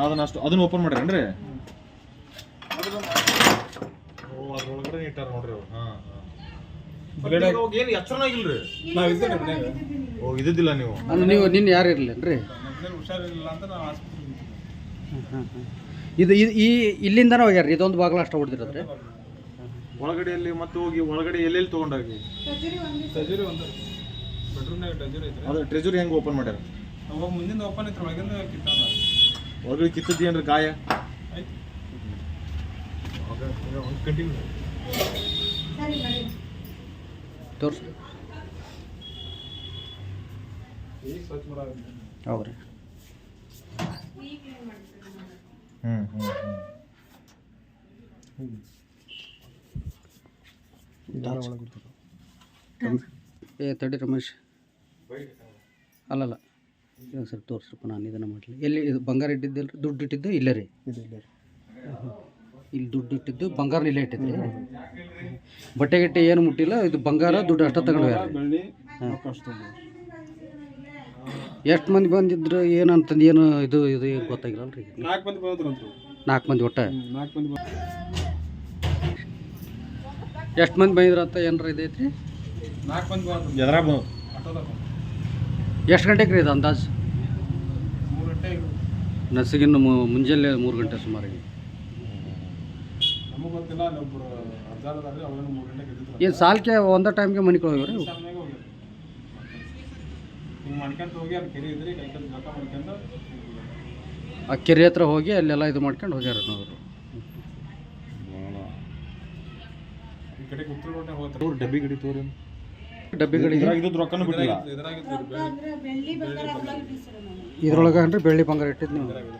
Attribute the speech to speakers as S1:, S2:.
S1: ಅದನ್ನ ಓಪನ್ ಮಾಡ್ಯಾರೇನ್ರಿ? ಅದ್ರೊಳಗಡೆ ಇಟ್ಟಾರ ನೋಡ್ರಿ ಅವ್ರು. ಏನು ಎಚ್ಚರನಾಗಿಲ್ರಿ? ಇದ್ದಿದ್ದಿಲ್ಲ ನೀವು
S2: ನಿನ್ನ ಯಾರು ಇರಲಿಲ್ಲನ್ರಿ?
S3: ಹುಷಾರಿಲ್ಲ ಅಂತ ನಾವು
S2: ಇದು ಇಲ್ಲಿಂದನೇ ಹೋಗ್ಯಾರ? ಇದೊಂದು ಬಾಗಿಲು ಅಷ್ಟು ಹೊಡೆದಿರೋದ್ರಿ
S1: ಒಳಗಡೆಯಲ್ಲಿ? ಮತ್ತೆ ಹೋಗಿ ಒಳಗಡೆ ಎಲ್ಲೆಲ್ಲಿ ತೊಗೊಂಡೋಗಿ?
S3: ಟ್ರೆಜರಿ ಒಂದು ಬೆಡ್ರೂಮ್ನಾಗ ಟ್ರೆಜರಿ ಐತ್ರಿ.
S1: ಅದು ಟ್ರೆಜರಿ ಹೆಂಗೆ ಓಪನ್ ಮಾಡ್ಯಾರ?
S3: ಅವಾಗ ಮುಂದಿಂದ ಓಪನ್ ಐತ್ರಿ, ಒಳಗಿಂದ ಕಿತ್ತಾನ.
S1: ಒಳಗಡೆ ಕಿತ್ತದ್ದು ಏನ್ರಿ ಗಾಯ?
S3: ಆಯ್ತು
S1: ಕಂಟಿನ್ಯೂ
S2: ತೋರಿಸಿ.
S3: ಈಗ ಸ್ವಚ್ಛ ಮಾಡೋದು.
S2: ಹೌದ್ರಿ. ತಡಿ ರಮೇಶ್, ಅಲ್ಲಲ್ಲ ಇವಾಗ ಸರ್ ತೋರಿಸ್ರಪ್ಪ, ನಾನು ಇದನ್ನು ಮಾಡಲಿ. ಎಲ್ಲಿ ಇದು ಬಂಗಾರ ಇಟ್ಟಿದ್ದಿಲ್ಲ ರೀ? ದುಡ್ಡು ಇಟ್ಟಿದ್ದು ಇಲ್ಲೇ ರೀ? ಇಲ್ಲಿ ದುಡ್ಡು ಇಟ್ಟಿದ್ದು ಬಂಗಾರ ಇಲ್ಲೇ ಇಟ್ಟಿದ್ರಿ? ಬಟ್ಟೆ ಗಿಟ್ಟೆ ಏನು ಮುಟ್ಟಿಲ್ಲ, ಇದು ಬಂಗಾರ ದುಡ್ಡು ಅಷ್ಟ ತಗೊಂಡು ಎಷ್ಟು ಮಂದಿ ಬಂದಿದ್ರು ಏನಂತಂದು ಏನು ಇದು ಇದು ಗೊತ್ತಾಗಿಲ್ಲ ರೀ?
S3: 4 ಮಂದಿ ಬಂದ್ರಂತ.
S2: 4 ಮಂದಿ ಒಟ್ಟ?
S3: 4 ಮಂದಿ.
S2: ಎಷ್ಟು ಮಂದಿ ಬಂದಿದ್ರಂತ ಏನಾರ ಇದೈತ್ರಿ?
S3: 4 ಮಂದಿ ಬಂದ್ರು.
S1: ಎದ್ರಾಗ ಬಂದು
S3: ಆಟೋದಾಗ.
S2: ಎಷ್ಟು ಗಂಟೆಗೆ ರೀ ಇದು ಅಂದಾಜು?
S3: 3 ಗಂಟೆ.
S2: ನಸಿಗಿನ ಮುಂಜಾನೆ 3 ಗಂಟೆ ಸುಮಾರಿಗೆ.
S3: ನಮಗೆ ಗೊತ್ತಿಲ್ಲ, ಒಬ್ಬರು ಅರ್ಧಾರದಾದ್ರೆ ಅವ್ರನ್ನ 3 ಗಂಟೆಗೆ ಎದ್ದಿದ್ರು.
S2: ಏನು ಸಾಲ್ಕೆ ಒಂದೇ ಟೈಮ್ಗೆ ಮನೆ ಹೋಗ್ಯಾವ್ರಿ?
S3: ಸಾಮ್ಯಾಗ ಹೋಗ್ಯಾರ. ಹಿಂಗೆ ಮಾಡ್ಕೊಂತ ಹೋಗಿ ಅಲ್ಲಿ ಕೆರೆ ಇದ್ರಿ, ಕೈ ಕಾಲು ಜಳಕ ಮಾಡ್ಕೊಂಡು
S2: ಆ ಕೆರೆ ಹತ್ರ ಹೋಗಿ ಅಲ್ಲೆಲ್ಲ ಇದು ಮಾಡ್ಕೊಂಡು ಹೋಗ್ಯಾರ ಅವರು.
S3: ಈ ಕಡೆ ಉತ್ತರ ರೋಡ್ನಾಗ ಹೋಗ್ತಾರೆ.
S1: ಅವ್ರು ಡಬ್ಬಿ ಗಡಿ ತೋರಿ,
S2: ಡಬ್ಬಿಗಳಿಗೆ
S1: ಇದ್ರದ್ದು ರೊಕ್ಕನೂ ಬಿಟ್ಟಿಲ್ಲ.
S3: ಇದ್ರಾಗಿದ್ದು
S2: ಇದ್ರೊಳಗೆ ಅಂದ್ರೆ ಬೆಳ್ಳಿ ಬಂಗಾರ ಇಟ್ಟಿದ್ದು ನೀವು?
S3: ಇದ್ರಾಗಿದ್ದು